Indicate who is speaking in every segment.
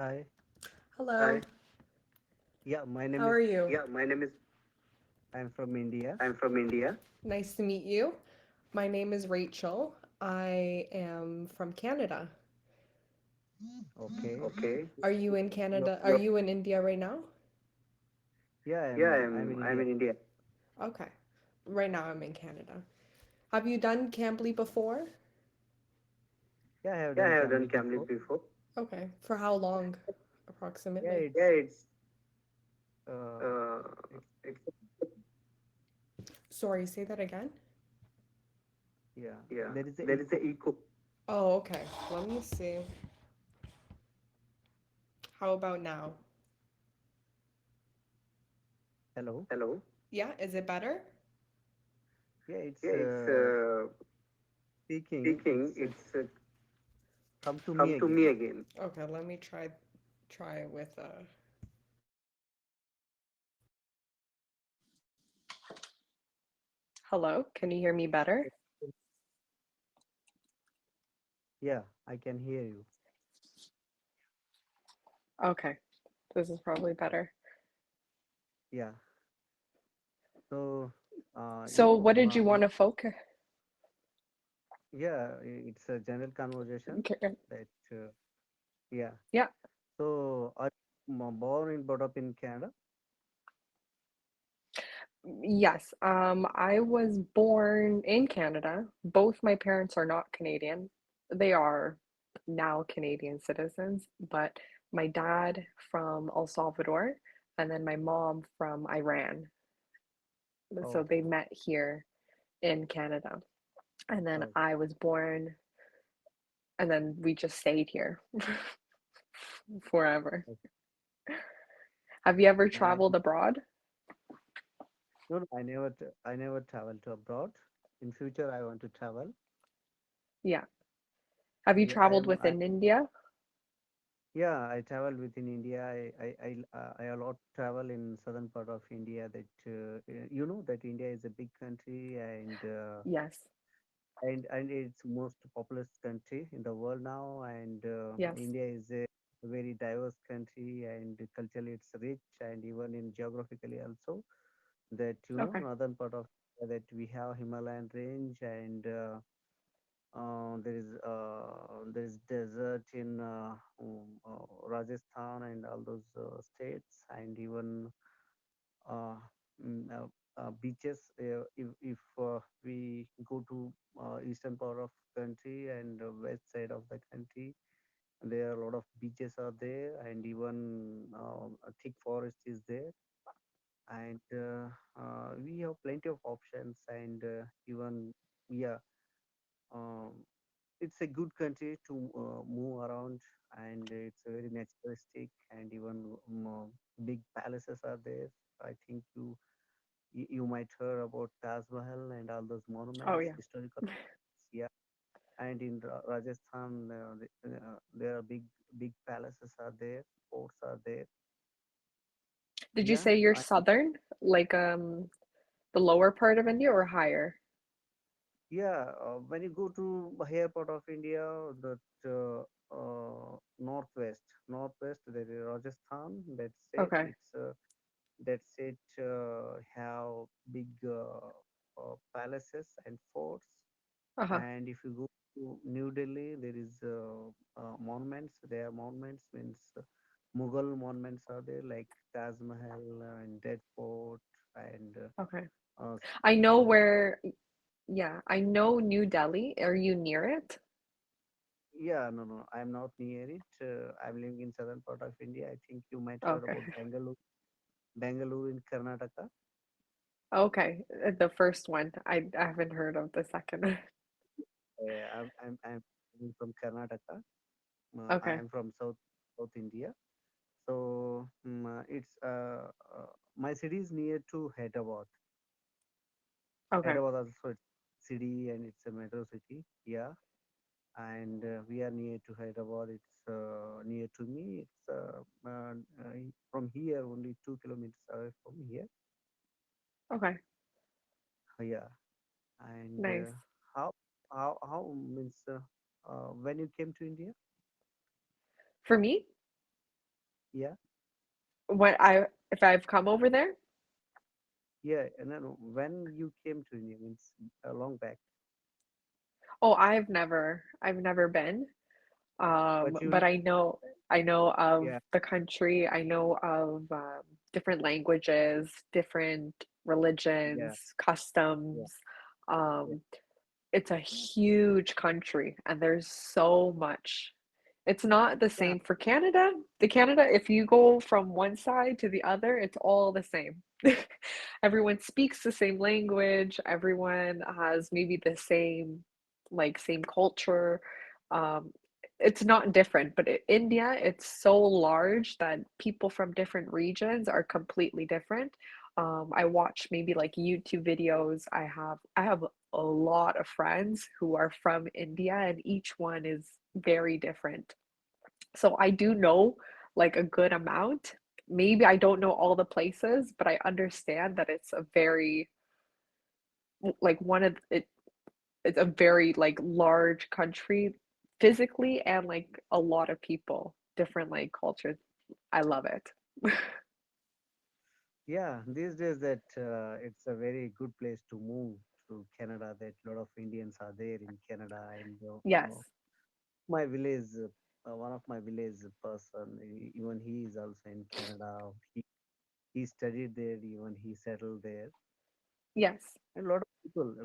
Speaker 1: Hi.
Speaker 2: Hello.
Speaker 1: Yeah, my name
Speaker 2: How
Speaker 1: is
Speaker 2: are you?
Speaker 1: I'm from India.
Speaker 2: I'm from India. Nice to meet you. My name is Rachel. I am from Canada.
Speaker 1: Okay.
Speaker 2: Okay. Are you in
Speaker 1: You're,
Speaker 2: Canada? Are you in India right now?
Speaker 1: yeah,
Speaker 2: Yeah,
Speaker 1: I'm in
Speaker 2: I'm
Speaker 1: India.
Speaker 2: in India. Okay. Right now I'm in Canada. Have you done Cambly before?
Speaker 1: Yeah, I have
Speaker 2: Yeah, I
Speaker 1: done
Speaker 2: have done
Speaker 1: Cambly
Speaker 2: Cambly
Speaker 1: before.
Speaker 2: before. Okay. For how long
Speaker 1: Yeah,
Speaker 2: approximately? Yeah,
Speaker 1: it's
Speaker 2: it's
Speaker 1: uh
Speaker 2: uh
Speaker 1: it's
Speaker 2: it's Sorry, say that again.
Speaker 1: yeah.
Speaker 2: Yeah.
Speaker 1: There is a
Speaker 2: There is a
Speaker 1: echo.
Speaker 2: eco. Oh, okay. Let me see. How about now?
Speaker 1: Hello.
Speaker 2: Hello? Yeah, is it better?
Speaker 1: Yeah, it's
Speaker 2: Yeah, it's
Speaker 1: speaking.
Speaker 2: speaking.
Speaker 1: It's
Speaker 2: It's
Speaker 1: come to me
Speaker 2: come to
Speaker 1: again.
Speaker 2: me again. Okay, let me try it with Hello, can you hear me better?
Speaker 1: Yeah, I can hear you.
Speaker 2: Okay, this is probably better.
Speaker 1: Yeah. So,
Speaker 2: So, what did you want to focus?
Speaker 1: yeah, it's a general conversation. That yeah.
Speaker 2: Yeah,
Speaker 1: So, are you born and brought up in Canada?
Speaker 2: yes. I was born in Canada. Both my parents are not Canadian. They are now Canadian citizens, but my dad from El Salvador and then my mom from Iran. So
Speaker 1: Oh,
Speaker 2: they met here in Canada. And then
Speaker 1: oh,
Speaker 2: I was born, and then we just stayed here forever.
Speaker 1: okay.
Speaker 2: Have you ever
Speaker 1: And
Speaker 2: traveled abroad?
Speaker 1: no, no, I never traveled to abroad. In future, I want to travel.
Speaker 2: Yeah. Have you
Speaker 1: Yeah,
Speaker 2: traveled within India?
Speaker 1: yeah, I traveled within India. I a lot travel in southern part of India. That you know that India is a big country
Speaker 2: Yes.
Speaker 1: and it's most populous country in the world now. And
Speaker 2: Yes.
Speaker 1: India is a very diverse country and culturally it's rich and even in geographically also. That you know
Speaker 2: Okay.
Speaker 1: northern part of that we have Himalayan range and there is desert in Rajasthan and all those states, and even uh, beaches. If we go to eastern part of country and west side of the country, there are a lot of beaches are there, and even a thick forest is there, and we have plenty of options, and even yeah. Um, it's a good country to move around, and it's a very naturalistic, and even big palaces are there. I think you might hear about Taj Mahal and all those
Speaker 2: Oh,
Speaker 1: monuments,
Speaker 2: yeah.
Speaker 1: historical. Yeah, and in Rajasthan, there are big palaces are there, forts are there.
Speaker 2: Did you
Speaker 1: Yeah,
Speaker 2: say you're southern? Like the lower part of India or higher?
Speaker 1: yeah. When you go to higher part of India, that northwest, there is Rajasthan. That state,
Speaker 2: Okay.
Speaker 1: it's that state have big palaces and forts.
Speaker 2: Uh-huh.
Speaker 1: And if you go to New Delhi, there is monuments. There are monuments means Mughal monuments are there like Taj Mahal and Red Fort and
Speaker 2: Okay.
Speaker 1: uh,
Speaker 2: I know
Speaker 1: uh,
Speaker 2: where, yeah, I know New Delhi. Are you near it?
Speaker 1: yeah, no, no, I'm not near it. I'm living in southern part of India. I think you might heard
Speaker 2: Okay.
Speaker 1: about Bangalore in Karnataka.
Speaker 2: Okay. The first one. I haven't heard of the second.
Speaker 1: I'm living from Karnataka. I
Speaker 2: Okay.
Speaker 1: am from South India. So it's my city is near to Hyderabad.
Speaker 2: Okay.
Speaker 1: Hyderabad also it's city and it's a metro city. Yeah, and we are near to Hyderabad. It's near to me. It's from here only 2 kilometers away from here.
Speaker 2: Okay.
Speaker 1: Yeah, and
Speaker 2: Nice.
Speaker 1: how how means when you came to India?
Speaker 2: For me?
Speaker 1: Yeah,
Speaker 2: What I if I've come over there?
Speaker 1: yeah. And then when you came to India, means a long back,
Speaker 2: Oh, I've never been.
Speaker 1: but
Speaker 2: But
Speaker 1: you,
Speaker 2: I know of
Speaker 1: yeah,
Speaker 2: the country. I know of different languages, different
Speaker 1: yeah,
Speaker 2: religions,
Speaker 1: yeah,
Speaker 2: customs.
Speaker 1: yeah,
Speaker 2: Um, it's a huge country, and there's so much. It's not the
Speaker 1: yeah,
Speaker 2: same for Canada. The Canada, if you go from one side to the other, it's all the same. Everyone speaks the same language. Everyone has maybe the same, like, same culture. Um, it's not different, but India, it's so large that people from different regions are completely different. I watch maybe like YouTube videos. I have a lot of friends who are from India, and each one is very different. So I do know like a good amount. Maybe I don't know all the places, but I understand that it's a very like one of it it's a very like large country physically and like a lot of people, different like cultures. I love it.
Speaker 1: yeah. These days, that it's a very good place to move to Canada. That a lot of Indians are there in Canada, and
Speaker 2: Yes.
Speaker 1: my village, one of my village person, even he is also in Canada. He studied there, even he settled there.
Speaker 2: Yes.
Speaker 1: And a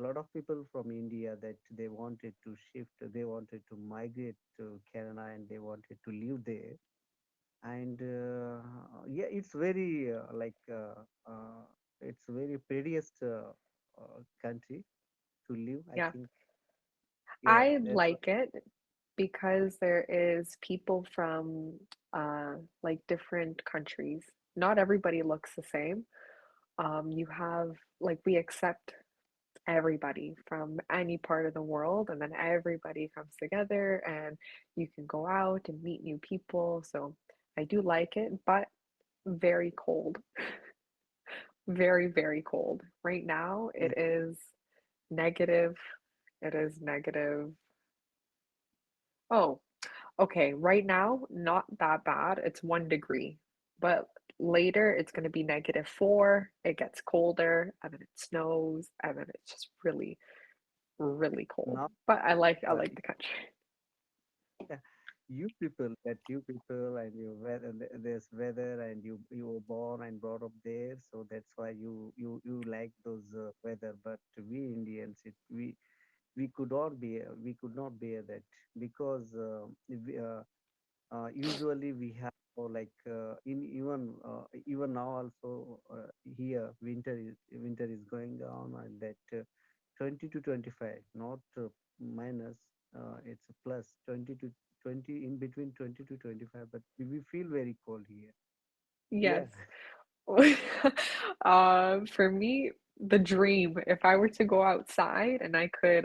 Speaker 1: lot of people from India that they wanted to shift, they wanted to migrate to Canada, and they wanted to live there. And yeah, it's very it's very prettiest country to live, I
Speaker 2: Yeah.
Speaker 1: think. Yeah,
Speaker 2: I
Speaker 1: that's what.
Speaker 2: like it because there is people from like different countries. Not everybody looks the same. You have like we accept everybody from any part of the world, and then everybody comes together and you can go out and meet new people. So I do like it, but very cold. Very, very cold. Right now
Speaker 1: Yeah,
Speaker 2: it is negative. It is negative. Oh, okay, right now, not that bad. It's 1 degree, but later it's going to be -4. It gets colder, and then it snows, and then it's just really, really cold.
Speaker 1: now
Speaker 2: But I
Speaker 1: uh,
Speaker 2: like the country.
Speaker 1: yeah, you people and you weather, there's weather, and you were born and brought up there, so that's why you like those weather. But we Indians, we could not bear that, because usually we have, in even now also, here winter is going on, and that 20 to 25, not minus, it's a plus 20 to 20, in between 20 to 25, but we feel very cold here.
Speaker 2: Yes.
Speaker 1: Yeah.
Speaker 2: For me, the dream, if I were to go outside and I could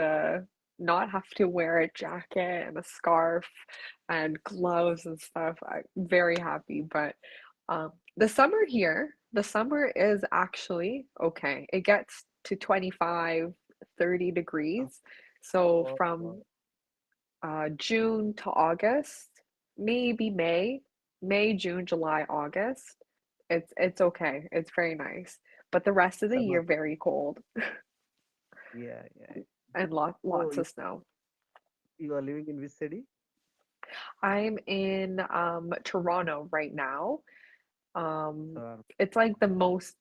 Speaker 2: not have to wear a jacket and a scarf and gloves and stuff, I'm very happy. But the summer here, the summer is actually okay. It gets to 25, 30
Speaker 1: Oh,
Speaker 2: degrees. So
Speaker 1: oh,
Speaker 2: from
Speaker 1: oh,
Speaker 2: June to August, maybe May, June, July, August. It's okay. It's very nice. But the rest of the
Speaker 1: summer.
Speaker 2: year, very cold
Speaker 1: Yeah, yeah.
Speaker 2: and
Speaker 1: So
Speaker 2: lots of snow.
Speaker 1: you are living in which city?
Speaker 2: I'm in Toronto right now. Um,
Speaker 1: Toronto.
Speaker 2: it's like the most,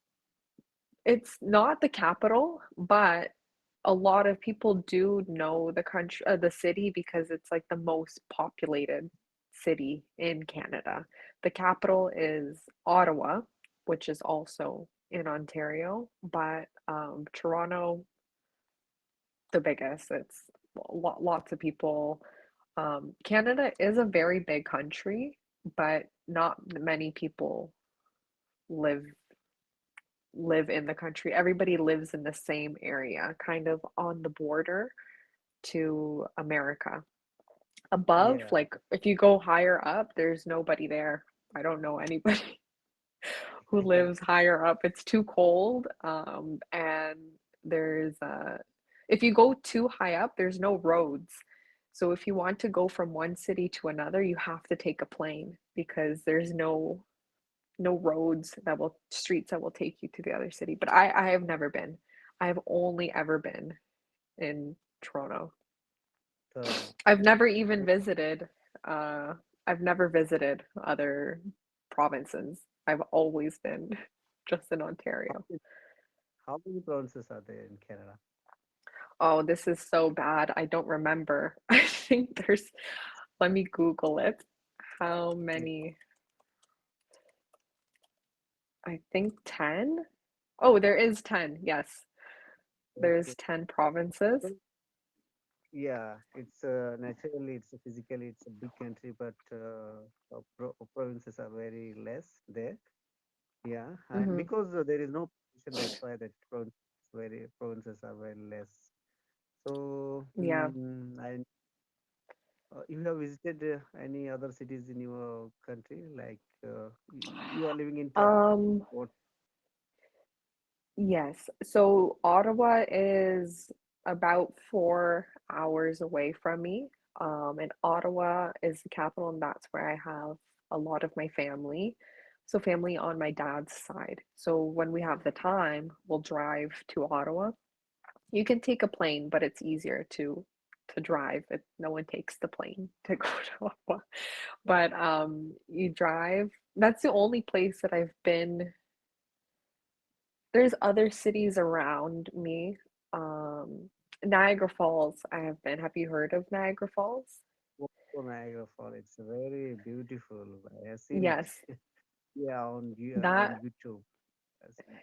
Speaker 2: it's not the capital, but a lot of people do know the country, the city because it's like the most populated city in Canada. The capital is Ottawa, which is also in Ontario, but Toronto, the biggest. It's lots of people. Canada is a very big country, but not many people live live in the country. Everybody lives in the same area, kind of on the border to America. Above,
Speaker 1: Yeah.
Speaker 2: like if you go higher up, there's nobody there. I don't know anybody who lives higher up. It's too cold. And there's if you go too high up, there's no roads. So if you want to go from one city to another, you have to take a plane because there's no no roads that will streets that will take you to the other city. But I have never been. I've only ever been in Toronto.
Speaker 1: So,
Speaker 2: I've never even
Speaker 1: how
Speaker 2: visited uh I've never visited other provinces. I've always been just in Ontario.
Speaker 1: many, how many provinces are there in Canada?
Speaker 2: Oh, this is so bad. I don't remember. I think there's, let me Google it. How
Speaker 1: Yeah.
Speaker 2: many? I think 10. Oh, there is 10. Yes, there's
Speaker 1: Okay.
Speaker 2: 10 provinces.
Speaker 1: So, yeah, it's naturally, it's physically, it's a big country, but provinces are very less there. Yeah, and
Speaker 2: Hmm.
Speaker 1: because there is no population, that's why that provinces are very less. So,
Speaker 2: Yeah.
Speaker 1: and you have visited any other cities in your country? Like you are living in Toronto.
Speaker 2: Um,
Speaker 1: What?
Speaker 2: yes. So Ottawa is about 4 hours away from me. And Ottawa is the capital, and that's where I have a lot of my family. So family on my dad's side. So when we have the time, we'll drive to Ottawa. You can take a plane, but it's easier to drive. No one takes the plane to go to Ottawa. But you drive. That's the only place that I've been. There's other cities around me. Um, Niagara Falls, I have been. Have you heard of Niagara Falls?
Speaker 1: Oh, Niagara Falls. It's very beautiful. I have seen it.
Speaker 2: Yes,
Speaker 1: Yeah, on
Speaker 2: that,
Speaker 1: YouTube.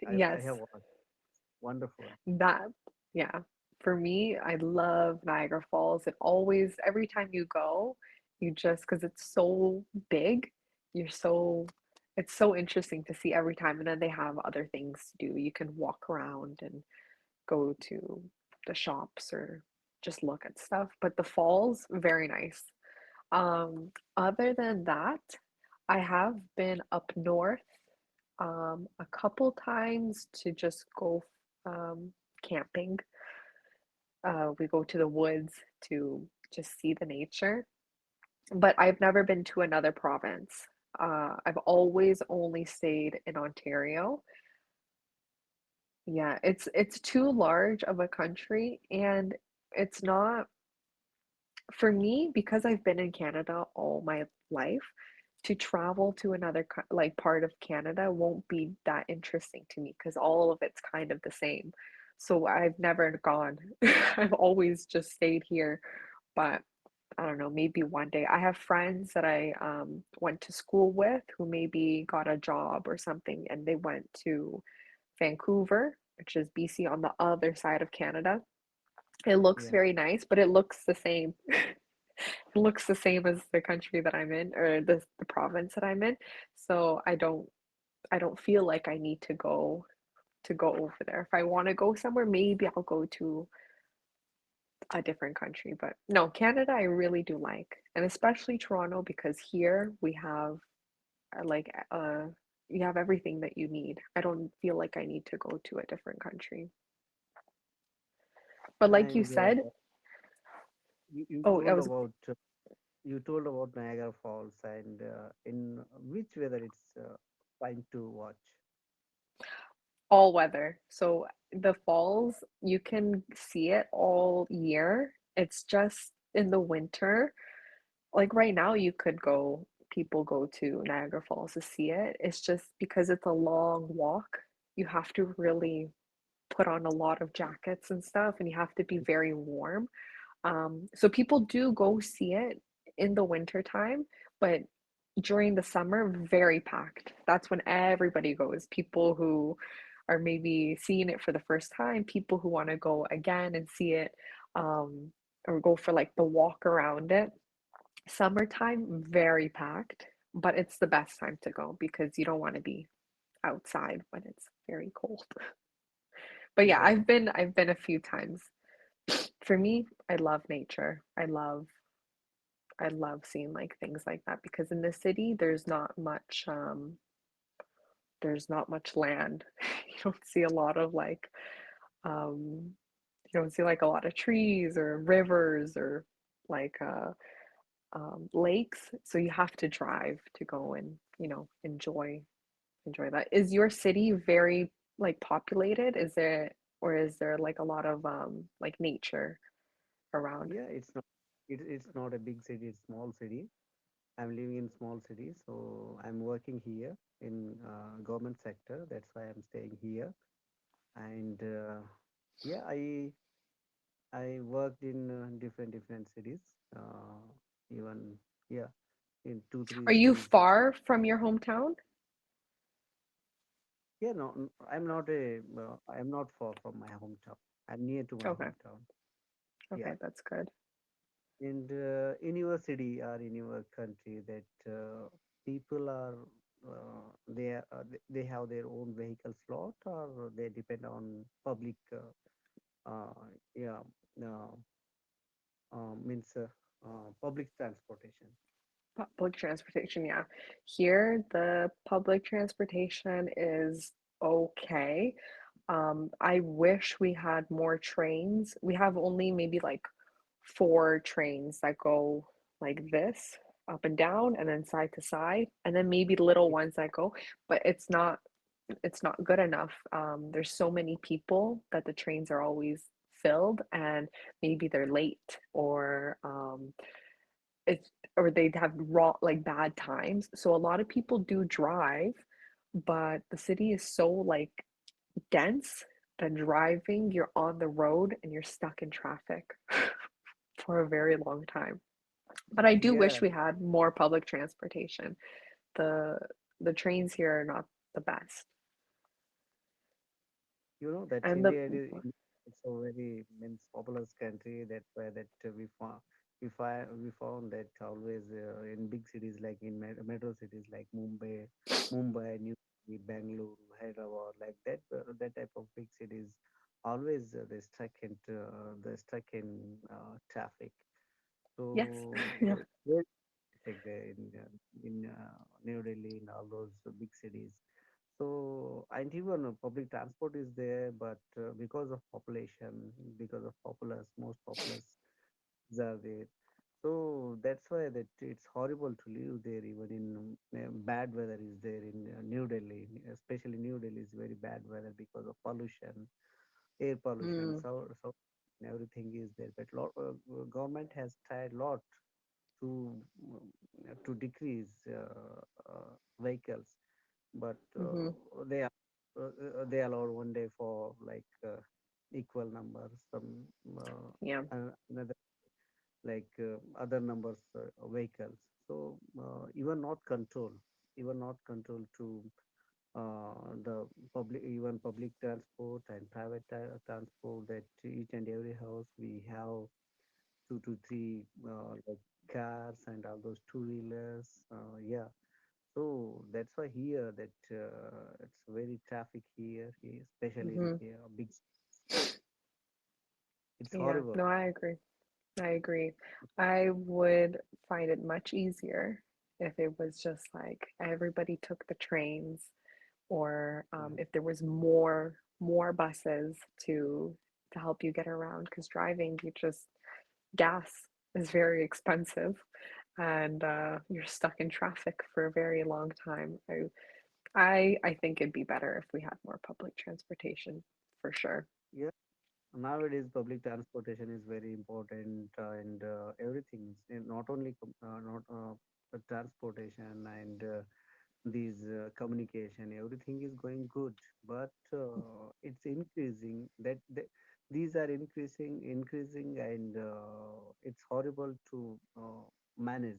Speaker 1: I
Speaker 2: yes,
Speaker 1: have watched. Wonderful.
Speaker 2: that, yeah. For me, I love Niagara Falls. It always, every time you go, you just, because it's so big, you're so, it's so interesting to see every time. And then they have other things to do. You can walk around and go to the shops or just look at stuff. But the falls, very nice. Other than that, I have been up north a couple times to just go camping. We go to the woods to just see the nature, but I've never been to another province. I've always only stayed in Ontario. Yeah, it's too large of a country, and it's not for me because I've been in Canada all my life. To travel to another like part of Canada won't be that interesting to me because all of it's kind of the same. So I've never gone. I've always just stayed here. But I don't know, maybe one day. I have friends that I went to school with who maybe got a job or something, and they went to Vancouver, which is BC on the other side of Canada. It looks
Speaker 1: Yeah.
Speaker 2: very nice, but it looks the same. It looks the same as the country that I'm in or the province that I'm in. So I don't feel like I need to go over there. If I want to go somewhere, maybe I'll go to a different country. But no, Canada I really do like. And especially Toronto because here we have like you have everything that you need. I don't feel like I need to go to a different country. But like you
Speaker 1: And
Speaker 2: said,
Speaker 1: you
Speaker 2: oh, I
Speaker 1: told
Speaker 2: was
Speaker 1: about Niagara Falls, and in which weather it's fine to watch.
Speaker 2: all weather. So the falls, you can see it all year. It's just in the winter. Like right now, people go to Niagara Falls to see it. It's just because it's a long walk, you have to really put on a lot of jackets and stuff, and you have to be very warm. So people do go see it in the winter time, but during the summer, very packed. That's when everybody goes. People who are maybe seeing it for the first time, people who want to go again and see it, um, or go for like the walk around it. Summertime, very packed, but it's the best time to go because you don't want to be outside when it's very cold. But yeah,
Speaker 1: Yeah.
Speaker 2: I've been a few times. For me, I love nature. I love seeing like things like that because in the city there's not much land. You don't see a lot of like um you don't see like a lot of trees or rivers or like lakes. So you have to drive to go and enjoy. enjoy that. Is your city very like populated? Is there or is there like a lot of like nature around?
Speaker 1: Yeah, it's not a big city, it's small city. I'm living in small city, so I'm working here in government sector. That's why I'm staying here. And yeah, I worked in different cities. Even yeah, in two three
Speaker 2: Are you
Speaker 1: cities.
Speaker 2: far from your hometown?
Speaker 1: Yeah, no, I'm not far from my hometown. I'm near to my
Speaker 2: Okay.
Speaker 1: hometown. Yeah,
Speaker 2: Okay, that's good.
Speaker 1: and in your city or in your country, that people are they have their own vehicle slot, or they depend on public. Yeah, uh, means public transportation.
Speaker 2: Public transportation, yeah. Here, the public transportation is okay. I wish we had more trains. We have only maybe like four trains that go like this, up and down, and then side to side, and then maybe little
Speaker 1: Yeah,
Speaker 2: ones that go, but it's not good enough. There's so many people that the trains are always filled, and maybe they're late or it's or they'd have raw like bad times. So a lot of people do drive, but the city is so like dense that driving, you're on the road and you're stuck in traffic for a very long time. But I do
Speaker 1: yeah.
Speaker 2: wish we had more public transportation. The the trains here are not the best.
Speaker 1: You know that
Speaker 2: And the
Speaker 1: India it's a very means populous country. That's why that we found that always in big cities like in metro cities like Mumbai, New Delhi, Bangalore, Hyderabad, like that type of big cities, always they stuck in traffic.
Speaker 2: yes,
Speaker 1: So
Speaker 2: yeah.
Speaker 1: very traffic there in New Delhi in all those big cities. So, and even public transport is there, but because of population, because of populace, most populace are there. So that's why that it's horrible to live there. Even in bad weather is there in New Delhi, especially New Delhi is very bad weather because of pollution, air pollution,
Speaker 2: Mm,
Speaker 1: so everything is there. But government has tried a lot to decrease vehicles, but
Speaker 2: mm-hmm.
Speaker 1: they allowed one day for like equal numbers, some
Speaker 2: Yeah.
Speaker 1: another like other numbers vehicles. So even not control to the public, even public transport and private transport, that each and every house we have two to three like cars and all those two wheelers. Yeah, so that's why here that it's very traffic especially in
Speaker 2: Mm-hmm.
Speaker 1: big. It's
Speaker 2: Yeah.
Speaker 1: horrible.
Speaker 2: No, I agree. I agree. I would find it much easier if it was just like everybody took the trains or
Speaker 1: Mhm.
Speaker 2: if there was more buses to help you get around because driving you just gas is very expensive and you're stuck in traffic for a very long time. I think it'd be better if we had more public transportation for sure.
Speaker 1: Yeah, nowadays public transportation is very important, and everything not only not the transportation and these communication, everything is going good, but it's increasing these are increasing, and it's horrible to manage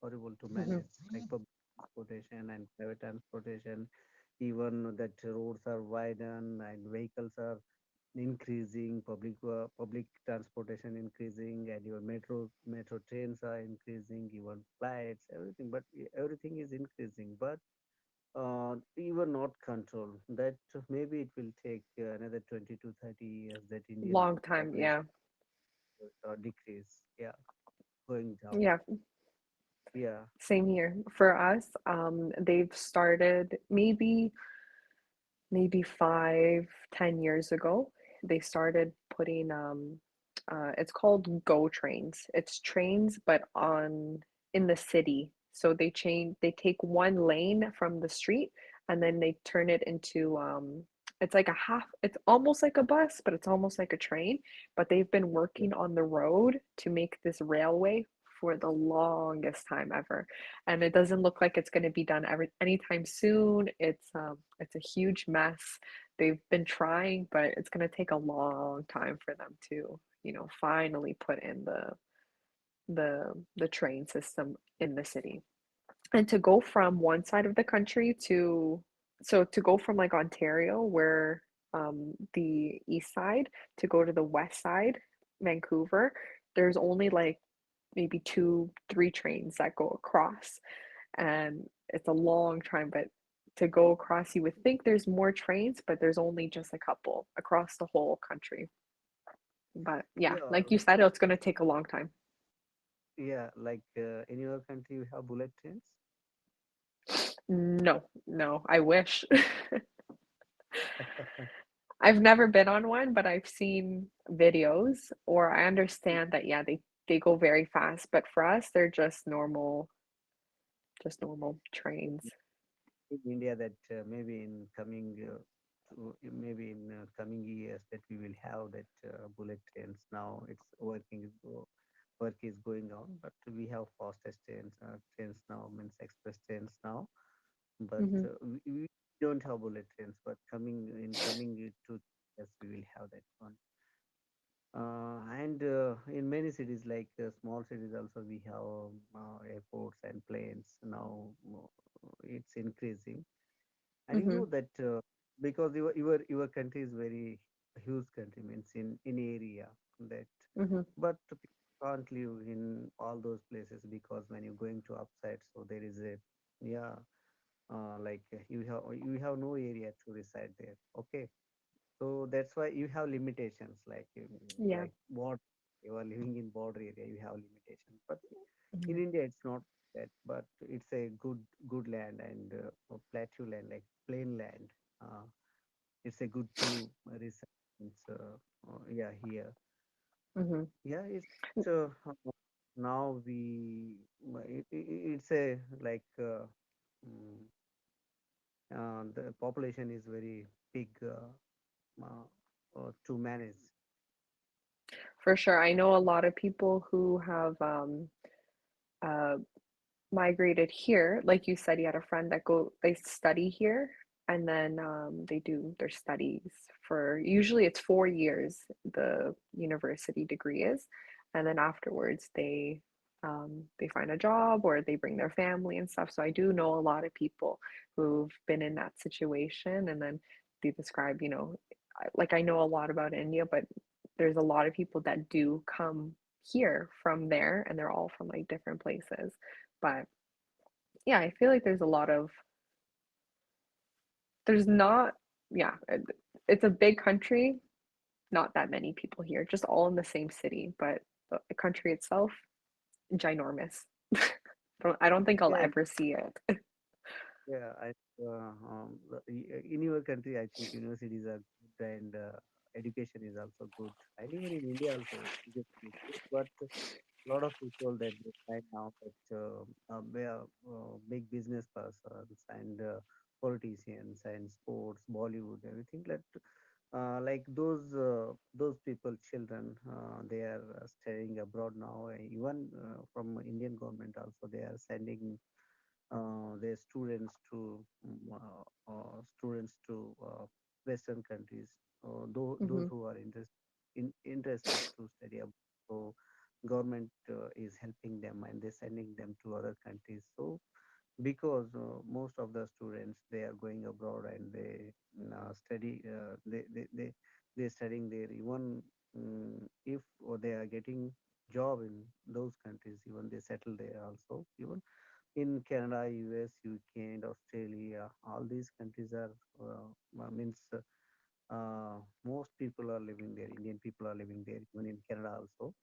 Speaker 1: horrible to
Speaker 2: Hmm.
Speaker 1: manage, like public transportation and private transportation, even that roads are widened and vehicles are increasing, public transportation increasing, and your metro trains are increasing, even flights, everything, but everything is increasing, but even not control that. Maybe it will take another 20 to 30 years that Indian
Speaker 2: Long time,
Speaker 1: population
Speaker 2: yeah.
Speaker 1: decrease, yeah, going down.
Speaker 2: Yeah,
Speaker 1: Yeah.
Speaker 2: same here. For us, they've started maybe 5, 10 years ago. They started putting it's called Go trains. It's trains but on in the city. So they take one lane from the street and then they turn it into it's like a half, it's almost like a bus, but it's almost like a train. But they've been
Speaker 1: Yeah.
Speaker 2: working on the road to make this railway for the longest time ever. And it doesn't look like it's going to be done anytime soon. It's a huge mess. They've been trying, but it's going to take a long time for them to, finally put in the train system in the city. And to go from one side of the country to go from like Ontario, where the east side, to go to the west side, Vancouver, there's only like maybe two, three trains that go across. And it's a long time, but to go across, you would think there's more trains, but there's only just a couple across the whole country. But yeah,
Speaker 1: Yeah,
Speaker 2: like you said, it's going to take a long time.
Speaker 1: yeah, like in your country you have bullet trains.
Speaker 2: No, no, I wish. I've never been on one, but I've seen videos, or I understand that, yeah, they go very fast, but for us, they're just normal trains.
Speaker 1: In India that maybe in coming maybe in coming years that we will have that bullet trains. Now it's work is going on, but we have fastest trains now, means express trains now. But
Speaker 2: Mhm,
Speaker 1: we don't have bullet trains. But coming to yes, we will have that one. And in many cities, like small cities, also we have airports and planes. Now it's increasing. And you
Speaker 2: mhm,
Speaker 1: know that because your country is very huge country, means in area that,
Speaker 2: mhm,
Speaker 1: but people can't live in all those places because when you're going to upside, so there is a, yeah, like you have no area to reside there. Okay, so that's why you have limitations, like
Speaker 2: yeah,
Speaker 1: like what you are living in border area, you have limitations. But in
Speaker 2: mhm,
Speaker 1: India, it's not that, but it's a good land and plateau land, like plain land. It's a good to research. Yeah, here.
Speaker 2: mhm.
Speaker 1: Yeah, it's now it's a like mm, the population is very big to manage.
Speaker 2: For sure. I know a lot of people who have uh migrated here. Like you said, you had a friend that they study here, and then they do their studies for, usually it's 4 years, the university degree is, and then afterwards they find a job or they bring their family and stuff. So I do know a lot of people who've been in that situation, and then they describe, like I know a lot about India, but there's a lot of people that do come here from there, and they're all from like different places. But yeah, I feel like there's not, yeah, it's a big country, not that many people here, just all in the same city, but the country itself, ginormous. I don't think I'll
Speaker 1: Yeah,
Speaker 2: ever see it.
Speaker 1: yeah. In your country, I think universities are good and education is also good. And even in India also, education is good. But a lot of people that they find now that they are big business persons and politicians and sports, Bollywood, everything like those people, children, they are studying abroad now. Even from Indian government also, they are sending their students to Western countries. Those
Speaker 2: Hmm.
Speaker 1: who are interested to study abroad. So government is helping them and they're sending them to other countries. So because most of the students they are going abroad and they study they're studying there, even if or they are getting job in those countries, even they settle there also, even in Canada, US, UK, and Australia. All these countries are means most people are living there. Indian people are living there, even in Canada also.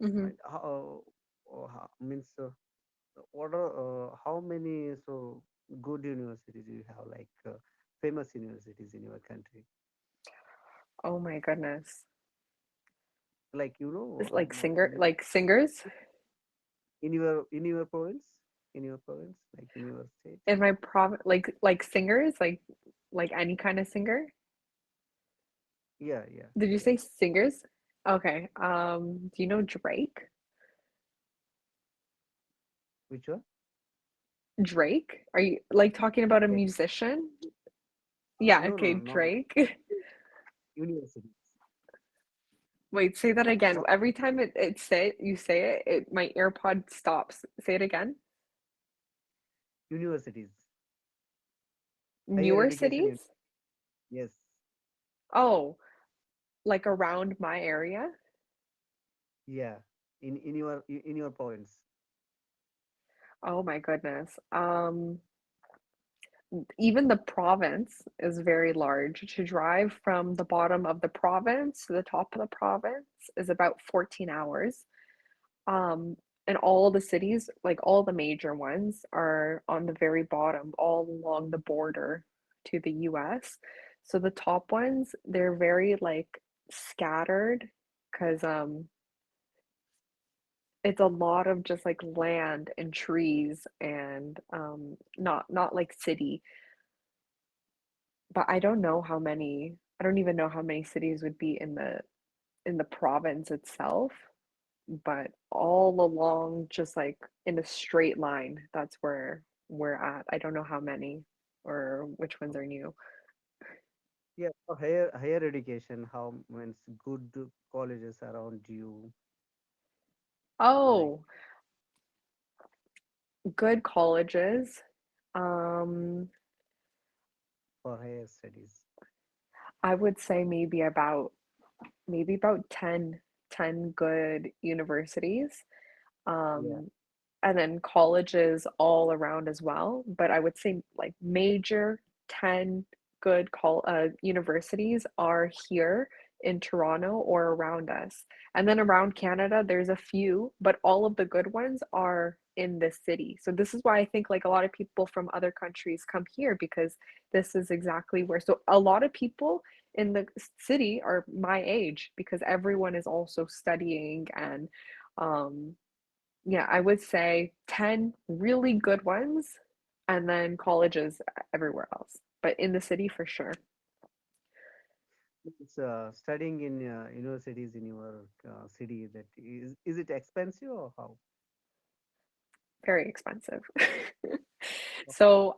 Speaker 2: Hmm.
Speaker 1: And means what are how many so good universities you have, like famous universities in your country,
Speaker 2: Oh my goodness.
Speaker 1: like
Speaker 2: It's like
Speaker 1: in
Speaker 2: singers.
Speaker 1: in your province? in your province, like in your state?
Speaker 2: In my province, like singers, like any kind of singer.
Speaker 1: Yeah, yeah,
Speaker 2: Did you
Speaker 1: yeah.
Speaker 2: say singers? Okay. Do you know Drake?
Speaker 1: Which one?
Speaker 2: Drake? Are you like talking about a
Speaker 1: Yeah.
Speaker 2: musician? Yeah,
Speaker 1: No,
Speaker 2: okay,
Speaker 1: no, not
Speaker 2: Drake.
Speaker 1: universities.
Speaker 2: Wait, say that again.
Speaker 1: Not
Speaker 2: Every time you say it my AirPod stops. Say it again.
Speaker 1: universities. Higher
Speaker 2: Newer
Speaker 1: education.
Speaker 2: cities?
Speaker 1: Yes.
Speaker 2: Oh, like around my area?
Speaker 1: Yeah. In your province.
Speaker 2: Oh my goodness. Even the province is very large. To drive from the bottom of the province to the top of the province is about 14 hours. Um, and all the cities, like all the major ones, are on the very bottom, all along the border to the US. So the top ones, they're very like scattered because it's a lot of just like land and trees and not like city. But I don't even know how many cities would be in the province itself, but all along just like in a straight line, that's where we're at. I don't know how many or which ones are new.
Speaker 1: Yeah. For higher education, how means good colleges around you, like
Speaker 2: Oh, good colleges. Um,
Speaker 1: for higher studies.
Speaker 2: I would say maybe about 10 good universities.
Speaker 1: Yeah.
Speaker 2: Um, and then colleges all around as well. But I would say like major 10 good universities are here in Toronto or around us. And then around Canada, there's a few, but all of the good ones are in this city. So this is why I think like a lot of people from other countries come here because this is exactly where. So a lot of people in the city are my age because everyone is also studying and um yeah, I would say 10 really good ones and then colleges everywhere else. But in the city for sure.
Speaker 1: It's studying in universities in your city. That is it expensive or how?
Speaker 2: Very expensive.
Speaker 1: Okay.
Speaker 2: So,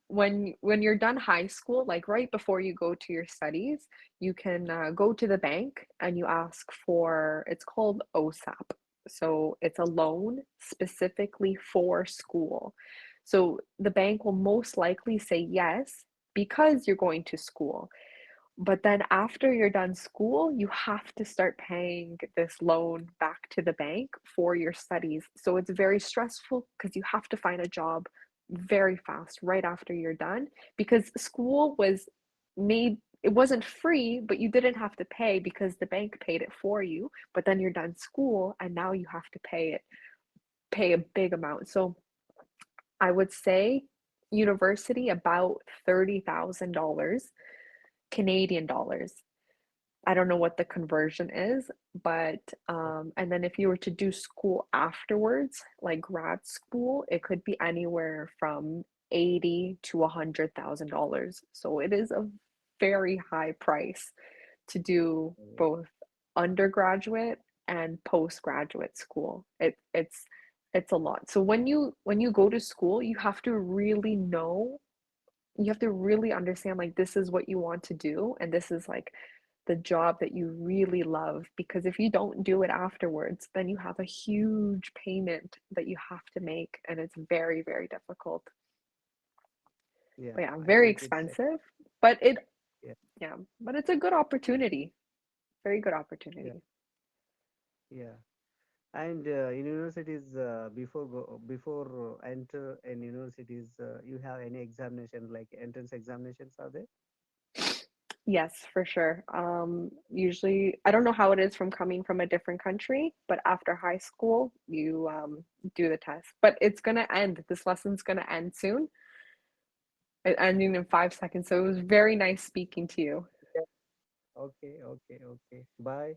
Speaker 2: when you're done high school, like right before you go to your studies, you can go to the bank and you ask for, it's called OSAP. So it's a loan specifically for school. So the bank will most likely say yes because you're going to school. But then after you're done school, you have to start paying this loan back to the bank for your studies. So it's very stressful because you have to find a job very fast right after you're done because school was made it wasn't free, but you didn't have to pay because the bank paid it for you. But then you're done school and now you have to pay a big amount. So I would say university about $30,000 Canadian dollars. I don't know what the conversion is, but and then if you were to do school afterwards, like grad school, it could be anywhere from 80 to $100,000. So it is a very high price to do
Speaker 1: Okay.
Speaker 2: both undergraduate and postgraduate school. It's a lot. So when you go to school, you have to really understand like this is what you want to do and this is like the job that you really love because if you don't do it afterwards then you have a huge payment that you have to make and it's very very difficult,
Speaker 1: Yeah,
Speaker 2: but yeah,
Speaker 1: I
Speaker 2: very
Speaker 1: think it's
Speaker 2: expensive, but it
Speaker 1: yeah,
Speaker 2: yeah, but it's a good opportunity, very good
Speaker 1: yeah,
Speaker 2: opportunity.
Speaker 1: yeah. And in universities, before enter in universities, you have any examination like entrance examinations are there?
Speaker 2: Yes, for sure. Usually, I don't know how it is from coming from a different country, but after high school, you do the test. But it's gonna end. This lesson's gonna end soon. Ending in 5 seconds. So it was very nice speaking to you.
Speaker 1: Yeah. Okay, okay, okay. Bye.